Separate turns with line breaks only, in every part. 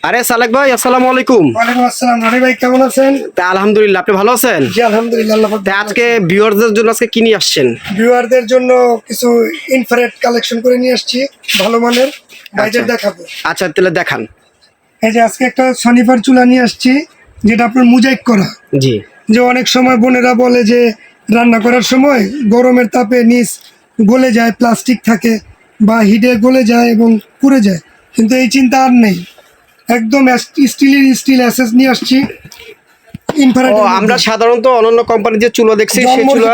আরে সালেক ভাই, আসসালামু আলাইকুম।
ওয়ালাইকুম আসসালাম। আরে ভাই কেমন আছেন?
তা আলহামদুলিল্লাহ, আপনি ভালো আছেন?
জি আলহামদুলিল্লাহ।
তা আজকে ভিউয়ারদের জন্য আজকে কি নিয়ে আসছেন?
ভিউয়ারদের জন্য কিছু ইনফ্রারেড কালেকশন করে নিয়ে আসছি, ভালো মানের বাইরের দেখাবো।
আচ্ছা তাহলে দেখান।
এই যে আজকে একটা সনিফার চুলা নিয়ে আসছি, যেটা আপনার মোজাইক করা।
জি।
যে অনেক সময় বোনেরা বলে যে রান্না করার সময় গরমের তাপে নিচ গলে যায়, প্লাস্টিক থাকে বা হিটে গলে যায় এবং পুড়ে যায়, কিন্তু এই চিন্তা আর নেই। একদম স্টিল অ্যাসেস নিয়ে আসছি।
ও, আমরা সাধারণত অন্যান্য কোম্পানির যে চুলা দেখছি সেই চুলা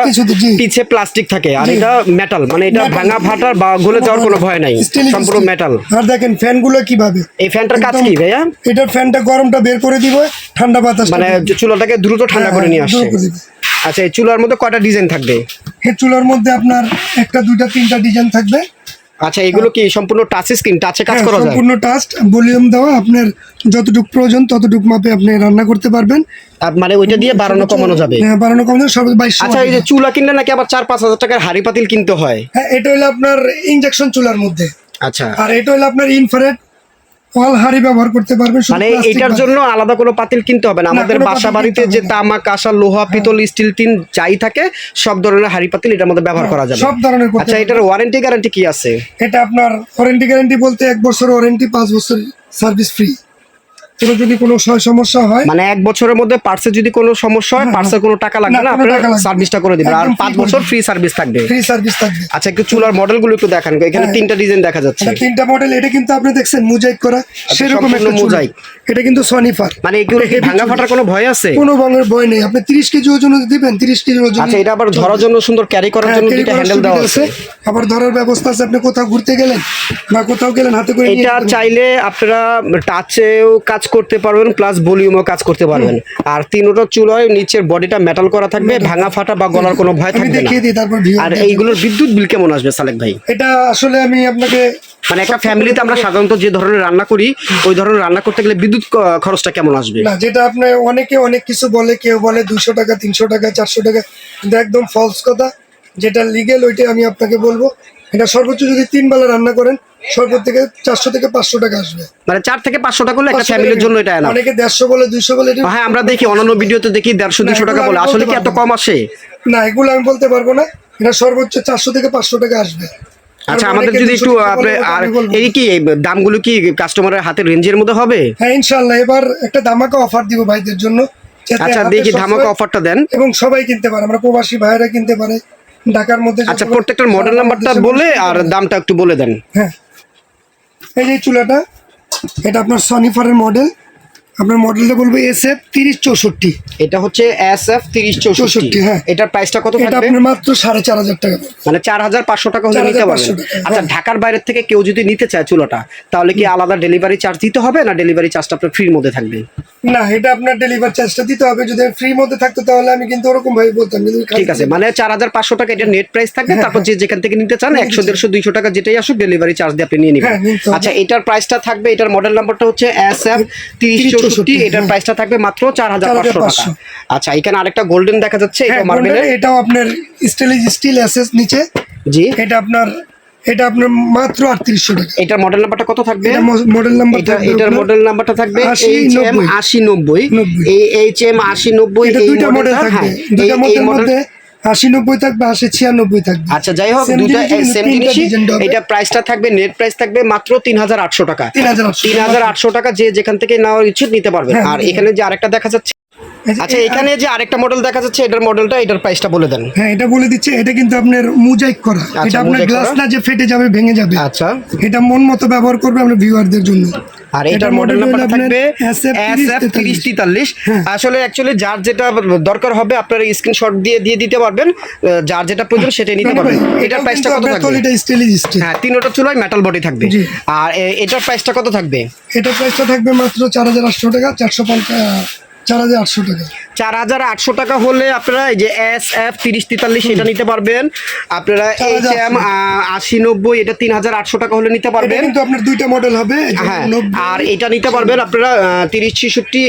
পিছে প্লাস্টিক থাকে, আর এটা মেটাল, মানে এটা ভাঙা ফাটার বা গলে যাওয়ার কোনো ভয় নাই, সম্পূর্ণ মেটাল।
আর দেখেন ফ্যানগুলো কিভাবে,
এই ফ্যানটার কাজ কি ভাইয়া?
এটার ফ্যানটা গরমটা বের করে দিব, ঠান্ডা বাতাস
মানে চুলাটাকে দ্রুত ঠান্ডা করে নিয়ে আসছে। আচ্ছা, এই চুলার মধ্যে কয়টা ডিজাইন থাকবে?
এই চুলার মধ্যে আপনার একটা, দুইটা, তিনটা ডিজাইন থাকবে।
আচ্ছা, এগুলো কি সম্পূর্ণ টাচ স্ক্রিন, টাচে কাজ করা যায়?
সম্পূর্ণ টাচ, ভলিউম দেওয়া, আপনার যতটুকু প্রয়োজন ততটুকু মাপে আপনি রান্না করতে পারবেন।
মানে ওইটা দিয়ে বাড়ানো কমানো যাবে?
হ্যাঁ, বাড়ানো কমানো সব 2200।
আচ্ছা, এই যে চুলা কিনলে নাকি আবার 4-5 হাজার টাকার হাড়ি পাতিল কিনতে হয়?
হ্যাঁ, এটা হলো আপনার ইনজেকশন চুলার মধ্যে।
আচ্ছা।
আর এটা হলো আপনার ইনফ্রারেড ওয়াল হাড়ি ব্যবহার করতে পারবেন।
মানে এটার জন্য আলাদা কোনো পাতিল কিনতে হবে না? আমাদের বাসা বাড়িতে যে তামা, কাঁসা, লোহা, পিতল, স্টিল, টিন যাই থাকে সব ধরনের হাড়ি পাতিল এটার মধ্যে ব্যবহার করা যাবে,
সব ধরনের।
আচ্ছা, এটার ওয়ারেন্টি গ্যারান্টি কি আছে?
এটা আপনার ওয়ারেন্টি গ্যারান্টি বলতে 1 বছর ওয়ারেন্টি, 5 বছর সার্ভিস ফ্রি। কোনো যদি কোনো সমস্যা হয়,
মানে 1 বছরের মধ্যে পার্টসে যদি কোনো সমস্যা হয়, পার্টসের কোনো টাকা লাগবে না, আপনারা সার্ভিসটা করে দিবেন, আর 5 বছর ফ্রি সার্ভিস থাকবে।
ফ্রি সার্ভিস থাকবে।
আচ্ছা, একটু চুলার মডেলগুলো একটু দেখান। এখানে 3টা ডিজাইন দেখা যাচ্ছে।
3টা মডেল। এটা কিন্তু আপনি দেখছেন মোজাইক করা, সেরকম একটা মোজাইক। এটা কিন্তু সনিফার।
মানে এগুলো কি ভাঙা ফাটার কোনো ভয় আছে?
কোনো ভাঙার ভয় নেই। আপনি 30 কেজি ওজন দিবেন, 30 কেজি ওজন।
আচ্ছা, এটা আবার ধরার জন্য সুন্দর, ক্যারি করার জন্য দুটো হ্যান্ডেল দেওয়া আছে।
আবার ধরার ব্যবস্থা আছে। আপনি কোথাও ঘুরতে গেলেন বা কোথাও গেলেন, হাতে করে
এটা চাইলে আপনারা টাচেও কাজ করতে পারবেন, প্লাস ভলিউমও কাজ করতে পারবেন। আর 3টা চুলায় নিচের বডিটা মেটাল করা থাকবে, ভাঙা ফাটা বা গলার কোনো ভয় থাকবে না। আর এইগুলোর বিদ্যুৎ বিল কেমন আসবে সালেক ভাই?
এটা আসলে আমি আপনাকে,
মানে একটা ফ্যামিলিতে আমরা সাধারণত যে ধরনের রান্না করি, ওই ধরনের রান্না করতে গেলে বিদ্যুৎ খরচটা কেমন আসবে?
না, যেটা আপনি অনেকে অনেক কিছু বলে, কেউ বলে 200 টাকা, 300 টাকা, 400 টাকা, কিন্তু একদম ফলস কথা। যেটা লিগেল ওইটাই আমি আপনাকে বলবো। এটা সর্বোচ্চ যদি 3 বেলা রান্না করেন, সর্বোচ্চ থেকে 400 থেকে 500 টাকা আসবে।
মানে 4 থেকে 500 টাকা হলে একটা ফ্যামিলির জন্য এটা না?
অনেকে 150 বলে, 200 বলে।
হ্যাঁ, আমরা দেখি অন্যান্য ভিডিওতে দেখি 150-200 টাকা বলে। আসলে কি এত কম আসে?
না, এগুলো আমি বলতে পারবো না। এটা সর্বোচ্চ 400 থেকে 500 টাকা আসবে।
আচ্ছা, আমাদের যদি একটু আর এই কি দামগুলো কি কাস্টমারের হাতের রেঞ্জের মধ্যে হবে?
হ্যাঁ, ইনশাআল্লাহ। এবার একটা ধামাকা অফার দিব ভাইদের জন্য।
আচ্ছা, দেখি ধামাকা অফারটা দেন।
এবং সবাই কিনতে পারে, আমরা প্রবাসী ভাইরা কিনতে পারে ঢাকার মধ্যে।
আচ্ছা, প্রত্যেকটার মডেল নাম্বারটা বলে আর দামটা একটু বলে দেন।
হ্যাঁ, এই যে চুলাটা, এটা আপনার সনিফারের মডেল। আপনার মডেলটা বলবো SF 3064।
এটা হচ্ছে SF 3064।
হ্যাঁ।
এটার প্রাইসটা কত
এটা
থাকবে?
আপনার মাত্র 4500 টাকা।
মানে 4500 টাকা হলে নিতে পারবেন। আচ্ছা, ঢাকার বাইরে থেকে কেউ যদি নিতে চায় চুলাটা, তাহলে কি আলাদা ডেলিভারি চার্জ দিতে হবে, না ডেলিভারি চার্জটা আপনার ফ্রির মধ্যে থাকবে?
না, এটা আপনার ডেলিভারি চার্জটা দিতে হবে। যদি ফ্রির মধ্যে থাকতো তাহলে আমি কিন্তু ওরকম ভাবে বলতাম।
ঠিক আছে, মানে 4500 টাকা এটা নেট প্রাইস থাকবে। তারপর যে যেখান থেকে নিতে চান 100, 150, 200 টাকা যেটাই আসুক ডেলিভারি চার্জ দিয়ে আপনি নিয়ে নেবেন। আচ্ছা, এটার প্রাইসটা থাকবে, এটার মডেল নাম্বারটা হচ্ছে SF 3064। এটার প্রাইসটা থাকবে মাত্র 4500 টাকা। আচ্ছা, এখানে আরেকটা গোল্ডেন দেখা যাচ্ছে, এটা মার্বেলের।
এটাও আপনার স্টিল অ্যাসেস নিচে।
জি।
এটা আপনার মাত্র 3800 টাকা।
এটার মডেল নাম্বারটা কত থাকবে?
মডেল নাম্বার,
এটার মডেল নাম্বারটা থাকবে HM 8090। এই HM 8090
এটা দুইটা মডেল থাকবে। দুইটা মডেলের মধ্যে 8090 থাকবে, 8096 থাকবে।
আচ্ছা, যাই হোক, দুইটা সেম জিনিসই। এটা প্রাইসটা থাকবে, নেট প্রাইস থাকবে মাত্র 3800 টাকা। 3800 টাকা যে যেখান থেকে নেওয়ার ইচ্ছে নিতে পারবেন। আর এখানে যে আরেকটা দেখা যাচ্ছে, আচ্ছা, এখানে যে আরেকটা মডেল দেখা যাচ্ছে, এটার মডেলটা, এটার প্রাইসটা বলে দেন।
হ্যাঁ, এটা বলে দিচ্ছে। এটা কিন্তু আপনার মোজাইক করা। এটা আপনার গ্লাস না যে ফেটে যাবে, ভেঙে যাবে।
আচ্ছা,
এটা মন মতো ব্যবহার করবে আমরা ভিউয়ারদের জন্য।
আর এটার মডেল নাম্বারটা থাকবে SF 3043। আসলে অ্যাকচুয়ালি যার যেটা দরকার হবে আপনারা স্ক্রিনশট দিয়ে দিতে পারবেন, যার যেটা প্রয়োজন সেটাই নিতে পারবেন। এটার প্রাইসটা কত থাকবে?
এটা স্টেনলেস স্টিল।
হ্যাঁ, 3টা চুলায় মেটাল বডি থাকবে। আর এটার প্রাইসটা কত থাকবে?
এটার প্রাইসটা থাকবে মাত্র 4800 টাকা। 4800 টাকা।
4800 টাকা হলে আপনারা এই যে SF 3043 এটা নিতে পারবেন। আপনারা HM 8090 এটা 3800 টাকা হলে নিতে পারবেন।
কিন্তু আপনার দুইটা মডেল হবে।
হ্যাঁ, আর এটা নিতে পারবেন আপনারা 3066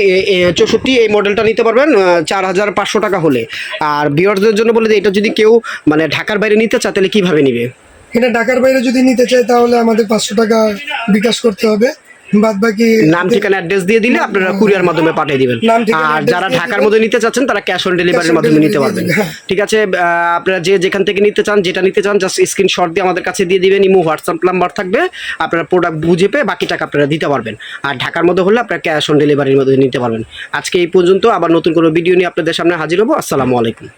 64 এই মডেলটা নিতে পারবেন 4500 টাকা হলে। আর ভিউয়ারদের জন্য বলে যে এটা যদি কেউ মানে ঢাকার বাইরে নিতে চায় তাহলে কিভাবে নিবে?
এটা ঢাকার বাইরে যদি নিতে চায় তাহলে আমাদের 500 টাকা বিকাশ করতে হবে। বাদ বাকি
নাম ঠিকানা অ্যাড্রেস দিয়ে দিলে আপনারা কুরিয়ার মাধ্যমে পাঠিয়ে দিবেন।
নাম ঠিকানা
আর
address
যারা
দিয়ে
ঢাকার
দিবেন।
মধ্যে নিতে চাচ্ছেন তারা ক্যাশ অন ডেলিভারির মাধ্যমে
delivery
নিতে
দিয়ে
পারবেন।
দিবেন, হ্যাঁ।
ঠিক আছে, আপনারা যে যেখান থেকে নিতে চান, যেটা নিতে চান, জাস্ট স্ক্রিনশট দিয়ে আমাদের কাছে দিয়ে দিবেন। ইমো হোয়াটসঅ্যাপ নাম্বার থাকবে, আপনারা প্রোডাক্ট বুঝে পেয়ে বাকি টাকা আপনারা দিতে পারবেন। আর ঢাকার মধ্যে হলে আপনারা ক্যাশ অন ডেলিভারির মধ্যে নিতে পারবেন। আজকে এই পর্যন্ত, আবার নতুন কোনো ভিডিও নিয়ে আপনাদের সামনে হাজির হবো। আসসালামু আলাইকুম।